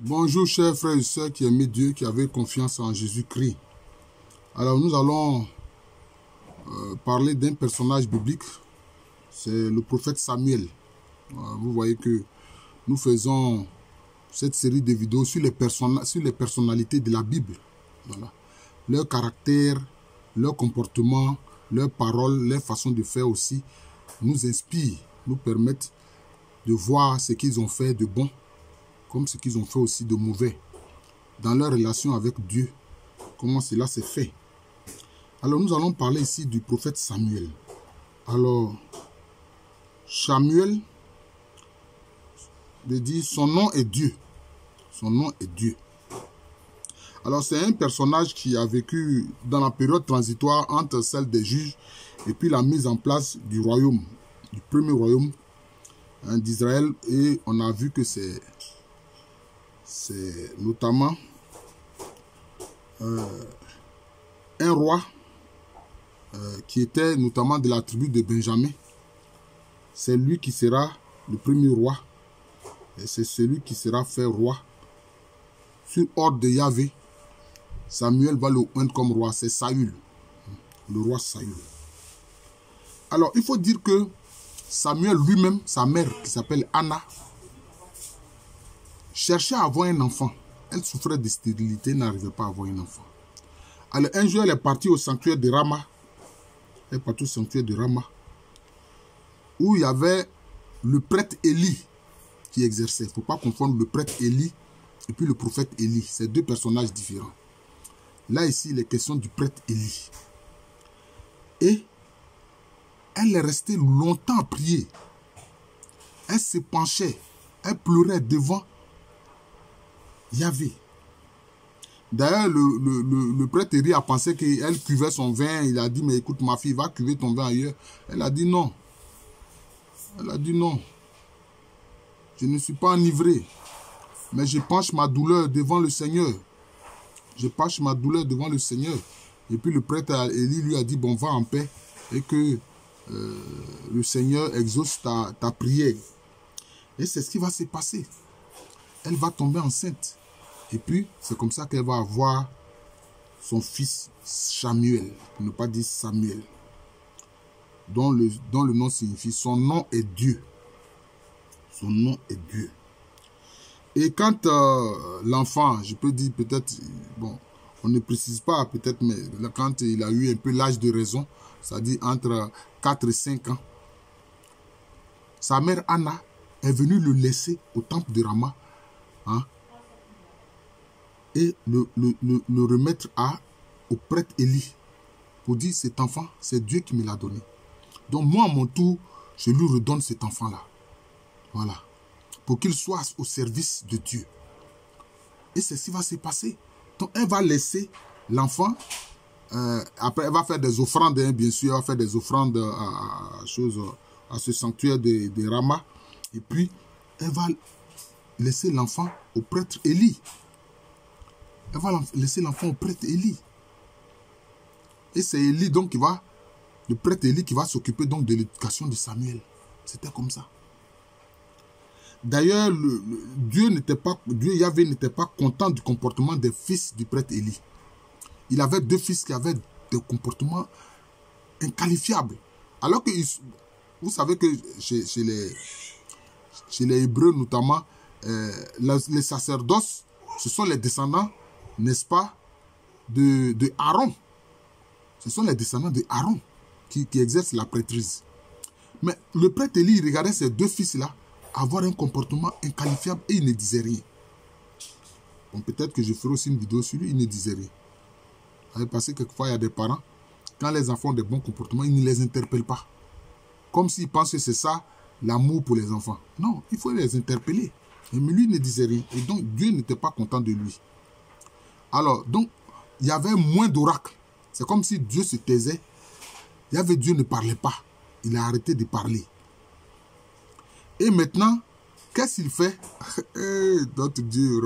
Bonjour chers frères et sœurs qui aimaient Dieu, qui avaient confiance en Jésus-Christ. Alors nous allons parler d'un personnage biblique, c'est le prophète Samuel. Vous voyez que nous faisons cette série de vidéos sur les personnalités de la Bible. Voilà. Leur caractère, leur comportement, leurs paroles, leur façon de faire aussi nous inspirent, nous permettent de voir ce qu'ils ont fait de bon, comme ce qu'ils ont fait aussi de mauvais, dans leur relation avec Dieu, comment cela s'est fait. Alors nous allons parler ici du prophète Samuel. Alors, Samuel veut dire son nom est Dieu. Son nom est Dieu. Alors c'est un personnage qui a vécu dans la période transitoire entre celle des juges et puis la mise en place du royaume, du premier royaume d'Israël. Et on a vu que c'est notamment un roi qui était notamment de la tribu de Benjamin. C'est lui qui sera le premier roi. Et c'est celui qui sera fait roi. Sur ordre de Yahvé, Samuel va le oindre comme roi. C'est Saül, le roi Saül. Alors, il faut dire que Samuel lui-même, sa mère qui s'appelle Anna, cherchait à avoir un enfant. Elle souffrait de stérilité, n'arrivait pas à avoir un enfant. Alors un jour, elle est partie au sanctuaire de Rama. Elle est partie au sanctuaire de Rama, où il y avait le prêtre Élie qui exerçait. Il ne faut pas confondre le prêtre Élie et puis le prophète Élie. C'est deux personnages différents. Là, ici, il est question du prêtre Élie. Et elle est restée longtemps à prier. Elle se penchait. Elle pleurait devant Yahvé. D'ailleurs, le prêtre Élie a pensé qu'elle cuvait son vin. Il a dit, mais écoute ma fille, va cuver ton vin ailleurs. Elle a dit non. Elle a dit non. Je ne suis pas enivré. Mais je penche ma douleur devant le Seigneur. Je penche ma douleur devant le Seigneur. Et puis le prêtre Élie lui a dit, bon, va en paix. Et que le Seigneur exauce ta prière. Et c'est ce qui va se passer. Elle va tomber enceinte. Et puis, c'est comme ça qu'elle va avoir son fils Samuel, pour ne pas dire Samuel, dont le nom signifie, son nom est Dieu. Son nom est Dieu. Et quand l'enfant, je peux dire peut-être, bon, on ne précise pas peut-être, mais quand il a eu un peu l'âge de raison, c'est-à-dire entre 4 et 5 ans, sa mère Anna est venue le laisser au temple de Rama, hein, et le remettre au prêtre Élie pour dire, cet enfant, c'est Dieu qui me l'a donné. Donc moi, à mon tour, je lui redonne cet enfant-là. Voilà. Pour qu'il soit au service de Dieu. Et c'est ce qui va se passer. Donc elle va laisser l'enfant. Après, elle va faire des offrandes, hein, bien sûr. Elle va faire des offrandes à ce sanctuaire de Rama. Et puis, elle va laisser l'enfant au prêtre Élie. Elle va laisser l'enfant au prêtre Élie. Et c'est Élie donc le prêtre Élie qui va s'occuper donc de l'éducation de Samuel. C'était comme ça. D'ailleurs, Dieu Yahvé n'était pas content du comportement des fils du prêtre Élie. Il avait deux fils qui avaient des comportements inqualifiables. Alors que, vous savez que chez les Hébreux notamment, les sacerdoces, ce sont les descendants, n'est-ce pas, de Aaron. Ce sont les descendants de Aaron qui exercent la prêtrise. Mais le prêtre Élie regardait ces deux fils-là avoir un comportement inqualifiable et il ne disait rien. Bon, peut-être que je ferai aussi une vidéo sur lui, il ne disait rien. Parce que quelquefois, il y a des parents, quand les enfants ont des bons comportements, ils ne les interpellent pas. Comme s'ils pensent que c'est ça, l'amour pour les enfants. Non, il faut les interpeller. Mais lui ne disait rien. Et donc, Dieu n'était pas content de lui. Alors, donc, il y avait moins d'oracles. C'est comme si Dieu se taisait. Dieu ne parlait pas. Il a arrêté de parler. Et maintenant, qu'est-ce qu'il fait? Notre Dieu,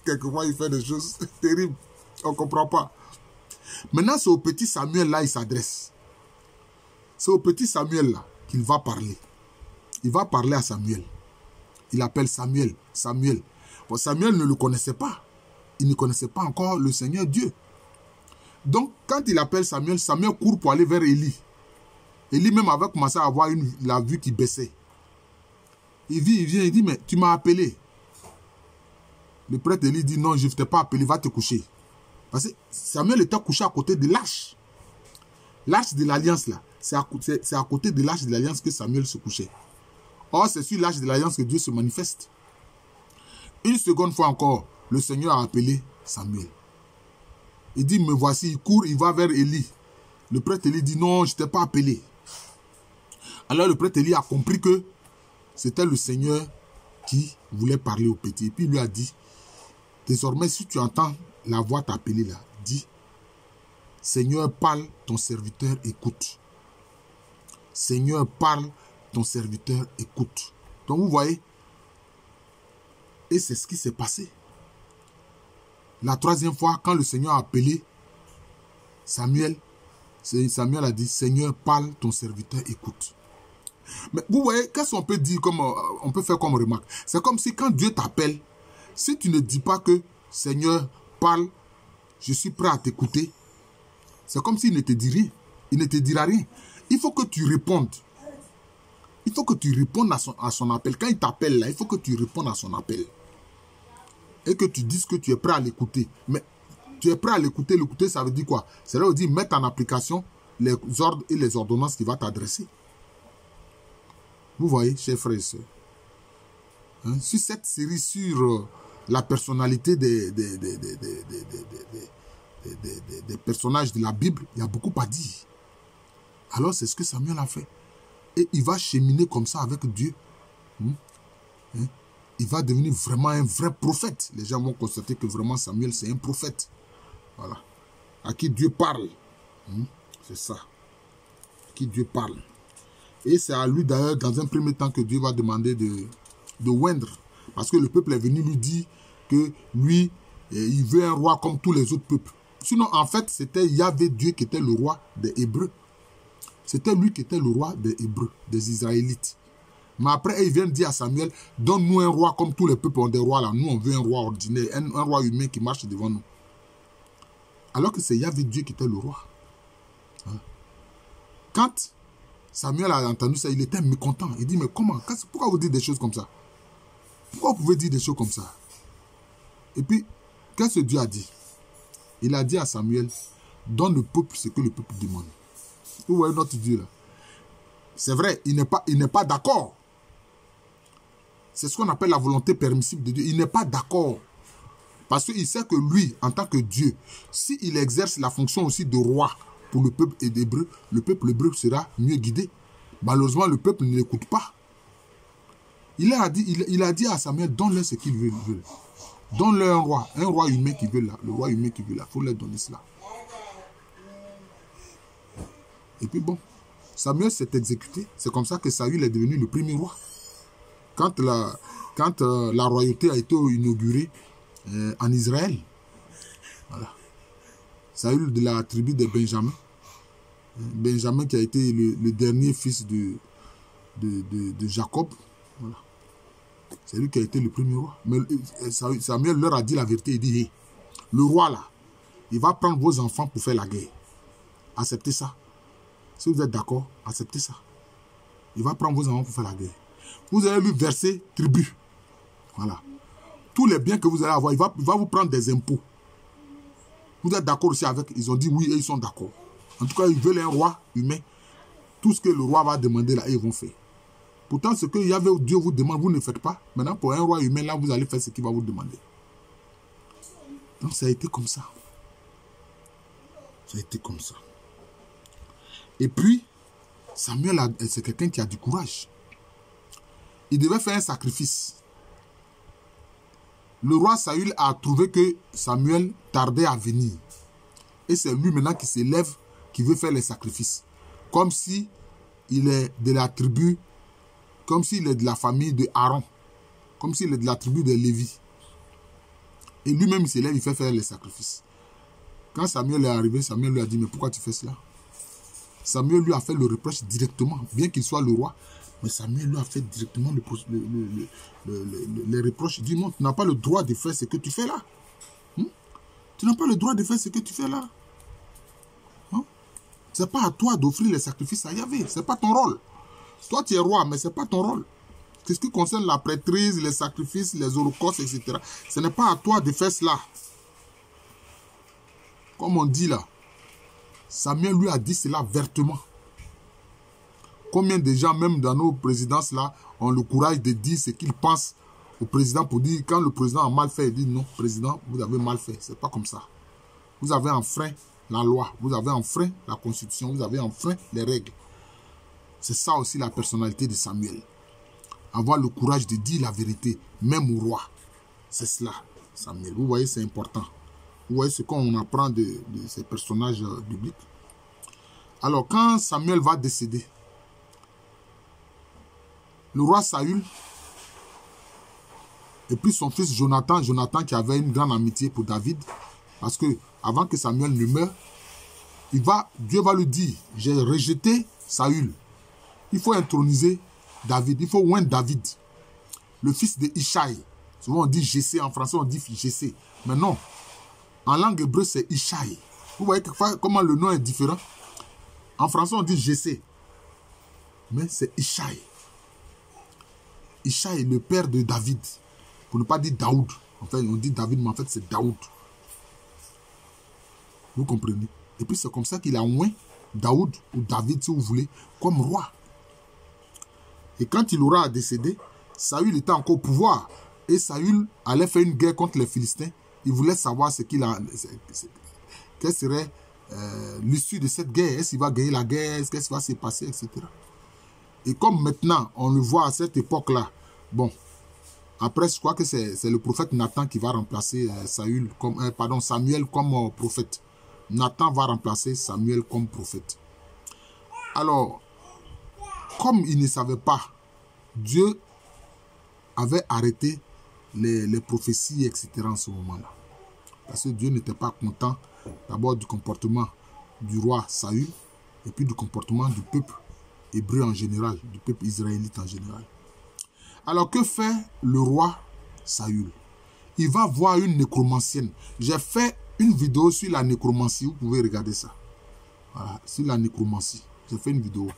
quelquefois, il fait des choses terribles. On ne comprend pas. Maintenant, c'est au petit Samuel là, il s'adresse. C'est au petit Samuel là qu'il va parler. Il va parler à Samuel. Il appelle Samuel. Samuel. Bon, Samuel ne le connaissait pas. Il ne connaissait pas encore le Seigneur Dieu. Donc, quand il appelle Samuel, Samuel court pour aller vers Élie. Élie même avait commencé à avoir la vue qui baissait. Il vient, il dit, mais tu m'as appelé. Le prêtre Élie dit, non, je ne t'ai pas appelé, va te coucher. Parce que Samuel était couché à côté de l'arche. L'arche de l'alliance, là, c'est à côté de l'arche de l'alliance que Samuel se couchait. Or, c'est sur l'arche de l'alliance que Dieu se manifeste. Une seconde fois encore, le Seigneur a appelé Samuel. Il dit, me voici, il court, il va vers Élie. Le prêtre Élie dit, non, je ne t'ai pas appelé. Alors le prêtre Élie a compris que c'était le Seigneur qui voulait parler au petit. Et puis il lui a dit, désormais, si tu entends la voix t'appeler là, dis, Seigneur, parle, ton serviteur écoute. Seigneur, parle, ton serviteur écoute. Donc vous voyez, et c'est ce qui s'est passé. La troisième fois, quand le Seigneur a appelé Samuel, Samuel a dit, Seigneur, parle, ton serviteur écoute. Mais vous voyez, qu'est-ce qu'on peut dire, on peut faire comme remarque? C'est comme si quand Dieu t'appelle, si tu ne dis pas que Seigneur, parle, je suis prêt à t'écouter, c'est comme s'il ne te dit rien. Il ne te dira rien. Il faut que tu répondes. Il faut que tu répondes à son appel. Quand il t'appelle là, il faut que tu répondes à son appel. Et que tu dises que tu es prêt à l'écouter. Mais tu es prêt à l'écouter. L'écouter, ça veut dire quoi? Ça veut dire mettre en application les ordres et les ordonnances qu'il va t'adresser. Vous voyez, chers frères et sœurs. Hein, sur cette série sur la personnalité des personnages de la Bible, il y a beaucoup à dire. Alors, c'est ce que Samuel a fait. Et il va cheminer comme ça avec Dieu. Il va devenir vraiment un vrai prophète. Les gens vont constater que vraiment Samuel, c'est un prophète. Voilà. À qui Dieu parle. C'est ça. À qui Dieu parle. Et c'est à lui d'ailleurs, dans un premier temps, que Dieu va demander de oindre. Parce que le peuple est venu lui dire que lui, il veut un roi comme tous les autres peuples. Sinon, en fait, c'était Yahvé Dieu qui était le roi des Hébreux. C'était lui qui était le roi des Hébreux, des Israélites. Mais après, il vient dire à Samuel, donne-nous un roi comme tous les peuples ont des rois là. Nous, on veut un roi ordinaire, un roi humain qui marche devant nous. Alors que c'est Yahvé Dieu qui était le roi. Quand Samuel a entendu ça, il était mécontent. Il dit, mais comment? Pourquoi vous dites des choses comme ça? Pourquoi vous pouvez dire des choses comme ça? Et puis, qu'est-ce que Dieu a dit? Il a dit à Samuel, donne le peuple ce que le peuple demande. Vous voyez notre Dieu là. C'est vrai, il n'est pas d'accord. C'est ce qu'on appelle la volonté permissible de Dieu. Il n'est pas d'accord. Parce qu'il sait que lui, en tant que Dieu, s'il exerce la fonction aussi de roi pour le peuple hébreu, le peuple hébreu sera mieux guidé. Malheureusement, le peuple ne l'écoute pas. Il a dit à Samuel, donne-leur ce qu'ils veulent. Donne-leur un roi humain qui veut là. Le roi humain qui veut là. Il faut leur donner cela. Et puis bon, Samuel s'est exécuté. C'est comme ça que Saül est devenu le premier roi. Quand la royauté a été inaugurée en Israël, voilà. Saül de la tribu de Benjamin. Benjamin qui a été le dernier fils de Jacob. Voilà. C'est lui qui a été le premier roi. Mais Samuel leur a dit la vérité. Il dit, hey, le roi là, il va prendre vos enfants pour faire la guerre. Acceptez ça. Si vous êtes d'accord, acceptez ça. Il va prendre vos enfants pour faire la guerre. Vous allez lui verser tribut. Voilà. Tous les biens que vous allez avoir, il va vous prendre des impôts. Vous êtes d'accord aussi avec? Ils ont dit oui et ils sont d'accord. En tout cas, ils veulent un roi humain. Tout ce que le roi va demander là, ils vont faire. Pourtant, ce que Yahvé Dieu vous demande, vous ne faites pas. Maintenant, pour un roi humain, là, vous allez faire ce qu'il va vous demander. Donc, ça a été comme ça. Ça a été comme ça. Et puis, Samuel, c'est quelqu'un qui a du courage. Il devait faire un sacrifice. Le roi Saül a trouvé que Samuel tardait à venir. Et c'est lui maintenant qui s'élève, qui veut faire les sacrifices. Comme si il est de la tribu, comme s'il est de la famille de Aaron. Comme s'il est de la tribu de Lévi. Et lui-même, il s'élève, il fait faire les sacrifices. Quand Samuel est arrivé, Samuel lui a dit, mais pourquoi tu fais cela? Samuel lui a fait le reproche directement, bien qu'il soit le roi. Mais Samuel lui a fait directement les reproches. Il dit non, tu n'as pas le droit de faire ce que tu fais là. Tu n'as pas le droit de faire ce que tu fais là. Ce n'est pas à toi d'offrir les sacrifices à Yahvé. Ce n'est pas ton rôle. Toi, tu es roi, mais ce n'est pas ton rôle. C'est ce qui concerne la prêtrise, les sacrifices, les holocaustes, etc. Ce n'est pas à toi de faire cela. Comme on dit là, Samuel lui a dit cela vertement. Combien de gens, même dans nos présidences là, ont le courage de dire ce qu'ils pensent au président pour dire, quand le président a mal fait, il dit non, président, vous avez mal fait. Ce n'est pas comme ça. Vous avez enfreint la loi, vous avez enfreint la constitution, vous avez enfreint les règles. C'est ça aussi la personnalité de Samuel. Avoir le courage de dire la vérité, même au roi. C'est cela, Samuel. Vous voyez, c'est important. Vous voyez ce qu'on apprend de ces personnages bibliques. Alors, quand Samuel va décéder, le roi Saül et puis son fils Jonathan qui avait une grande amitié pour David, parce que avant que Samuel ne meure, Dieu va lui dire, j'ai rejeté Saül. Il faut introniser David, il faut oindre David, le fils de Ishaï. Souvent on dit Jessé, en français on dit Jessé. Mais non, en langue hébreu c'est Ishaï. Vous voyez comment le nom est différent. En français on dit Jessé, mais c'est Ishaï. Ishaï, le père de David. Pour ne pas dire Daoud. En fait, on dit David, mais en fait, c'est Daoud. Vous comprenez? Et puis, c'est comme ça qu'il a oint Daoud, ou David, si vous voulez, comme roi. Et quand il aura décédé, Saül était encore au pouvoir. Et Saül allait faire une guerre contre les Philistins. Il voulait savoir quelle serait l'issue de cette guerre. Est-ce qu'il va gagner la guerre? Qu'est-ce qui va se passer, etc. Et comme maintenant, on le voit à cette époque-là, bon, après, je crois que c'est le prophète Nathan qui va remplacer Samuel comme prophète. Nathan va remplacer Samuel comme prophète. Alors, comme il ne savait pas, Dieu avait arrêté les prophéties, etc. en ce moment-là. Parce que Dieu n'était pas content d'abord du comportement du roi Saül et puis du comportement du peuple hébreu en général, du peuple israélite en général. Alors que fait le roi Saül? Il va voir une nécromancienne. J'ai fait une vidéo sur la nécromancie, vous pouvez regarder ça. Voilà, sur la nécromancie. J'ai fait une vidéo.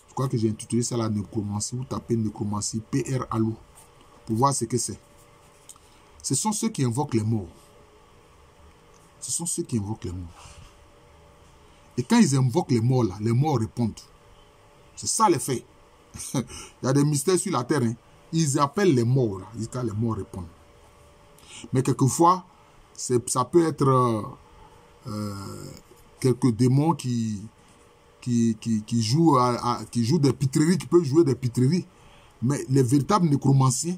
Je crois que j'ai intitulé ça la nécromancie. Vous tapez nécromancie, PR Alou, pour voir ce que c'est. Ce sont ceux qui invoquent les morts. Ce sont ceux qui invoquent les morts. Et quand ils invoquent les morts, là, les morts répondent. C'est ça les faits. Il y a des mystères sur la terre. Hein. Ils appellent les morts. Là. Quand les morts répondent. Mais quelquefois, ça peut être quelques démons qui jouent des pitreries, qui peuvent jouer des pitreries. Mais les véritables nécromanciens,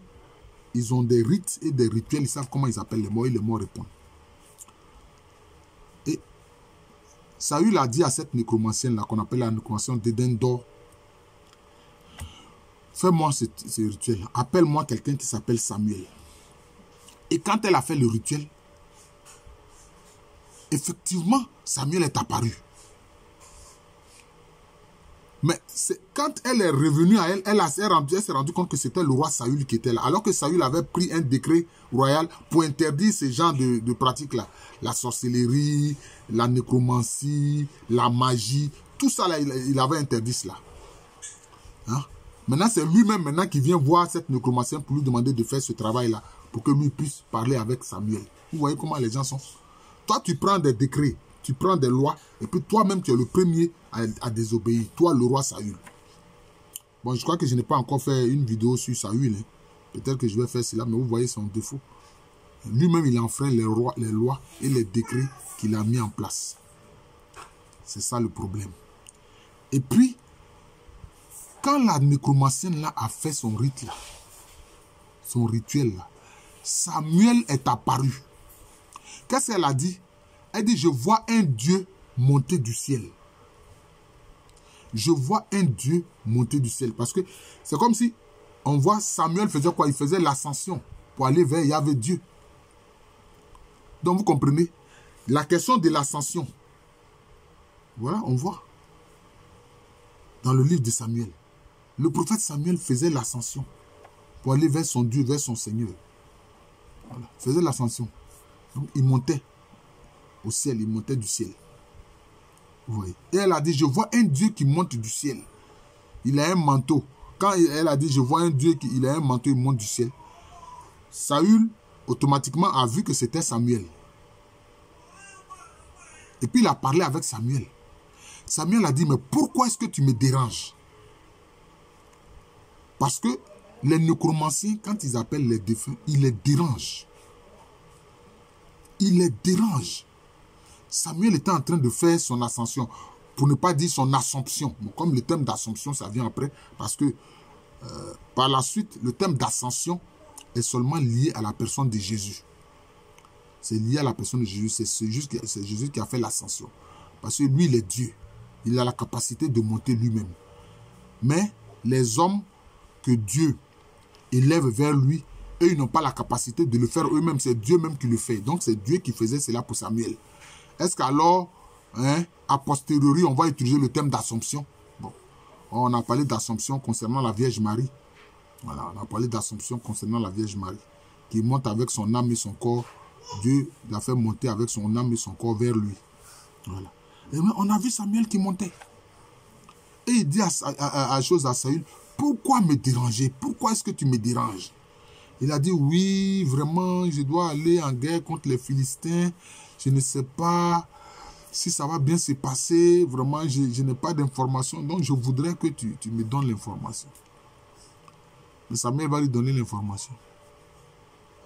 ils ont des rites et des rituels. Ils savent comment ils appellent les morts et les morts répondent. Et Saül a dit à cette nécromancienne-là, qu'on appelle la nécromancienne d'Éden d'or, fais-moi ce rituel. Appelle-moi quelqu'un qui s'appelle Samuel. Et quand elle a fait le rituel, effectivement, Samuel est apparu. Mais quand elle est revenue à elle, elle s'est rendue compte que c'était le roi Saül qui était là. Alors que Saül avait pris un décret royal pour interdire ce genre de pratiques-là. La sorcellerie, la nécromancie, la magie, tout ça, là, il avait interdit cela. Hein? Maintenant, c'est lui-même maintenant qui vient voir cette nécromancienne pour lui demander de faire ce travail-là, pour que lui puisse parler avec Samuel. Vous voyez comment les gens sont. Toi, tu prends des décrets, tu prends des lois, et puis toi-même, tu es le premier à désobéir. Toi, le roi Saül. Bon, je crois que je n'ai pas encore fait une vidéo sur Saül. Hein. Peut-être que je vais faire cela, mais vous voyez son défaut. Lui-même, il enfreint les lois et les décrets qu'il a mis en place. C'est ça le problème. Et puis, quand la nécromancienne là a fait son rite là, son rituel là, Samuel est apparu. Qu'est-ce qu'elle a dit? Elle dit, je vois un Dieu monter du ciel. Je vois un Dieu monter du ciel. Parce que c'est comme si on voit Samuel faisait quoi? Il faisait l'ascension pour aller vers Yahvé Dieu. Donc vous comprenez? La question de l'ascension. Voilà, on voit. Dans le livre de Samuel. Le prophète Samuel faisait l'ascension pour aller vers son Dieu, vers son Seigneur. Voilà. Il faisait l'ascension. Donc, il montait au ciel, il montait du ciel. Vous voyez. Et elle a dit, je vois un Dieu qui monte du ciel. Il a un manteau. Quand elle a dit, je vois un Dieu qui a un manteau, il monte du ciel. Saül, automatiquement, a vu que c'était Samuel. Et puis, il a parlé avec Samuel. Samuel a dit, mais pourquoi est-ce que tu me déranges? Parce que les nécromanciens, quand ils appellent les défunts, ils les dérangent. Ils les dérangent. Samuel était en train de faire son ascension, pour ne pas dire son assomption. Bon, comme le thème d'assomption, ça vient après, parce que par la suite, le thème d'ascension est seulement lié à la personne de Jésus. C'est lié à la personne de Jésus. C'est Jésus qui a fait l'ascension. Parce que lui, il est Dieu. Il a la capacité de monter lui-même. Mais les hommes que Dieu élève vers lui, eux, ils n'ont pas la capacité de le faire eux-mêmes. C'est Dieu même qui le fait. Donc, c'est Dieu qui faisait cela pour Samuel. Est-ce qu'alors, a posteriori, on va utiliser le thème d'Assomption? Bon, on a parlé d'Assomption concernant la Vierge Marie. Voilà, on a parlé d'Assomption concernant la Vierge Marie, qui monte avec son âme et son corps. Dieu l'a fait monter avec son âme et son corps vers lui. Voilà. Et on a vu Samuel qui montait. Et il dit à Saül, pourquoi me déranger? Pourquoi est-ce que tu me déranges? Il a dit, oui, vraiment, je dois aller en guerre contre les Philistins. Je ne sais pas si ça va bien se passer. Vraiment, je n'ai pas d'informations. Donc, je voudrais que tu me donnes l'information. Mais Samuel va lui donner l'information.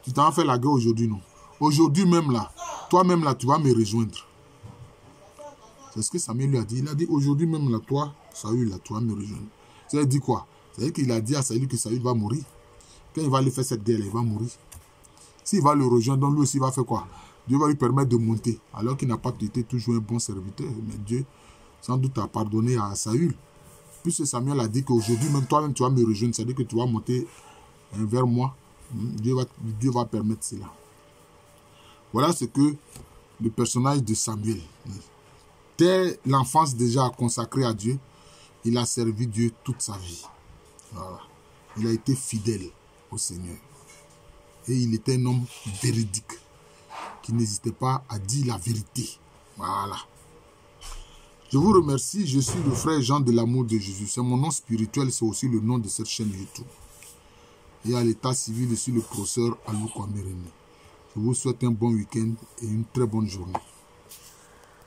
Tu t'en fais la guerre aujourd'hui, non? Aujourd'hui même là, toi-même là, tu vas me rejoindre. C'est ce que Samuel lui a dit. Il a dit, aujourd'hui même là, toi, Saül là, tu vas me rejoindre. Ça veut dire quoi? C'est-à-dire qu'il a dit à Saül que Saül va mourir. Quand il va aller faire cette guerre, il va mourir. S'il va le rejoindre, donc lui aussi, il va faire quoi? Dieu va lui permettre de monter, alors qu'il n'a pas été toujours un bon serviteur. Mais Dieu, sans doute, a pardonné à Saül. Puisque Samuel a dit qu'aujourd'hui, même toi-même, tu vas me rejoindre. C'est-à-dire que tu vas monter vers moi. Dieu va permettre cela. Voilà ce que le personnage de Samuel. Dès l'enfance déjà consacré à Dieu, il a servi Dieu toute sa vie. Voilà. Il a été fidèle au Seigneur. Et il était un homme véridique, qui n'hésitait pas à dire la vérité. Voilà. Je vous remercie. Je suis le frère Jean de l'amour de Jésus. C'est mon nom spirituel, c'est aussi le nom de cette chaîne YouTube. Et à l'état civil, je suis le professeur Alou Kwamerene. Je vous souhaite un bon week-end et une très bonne journée.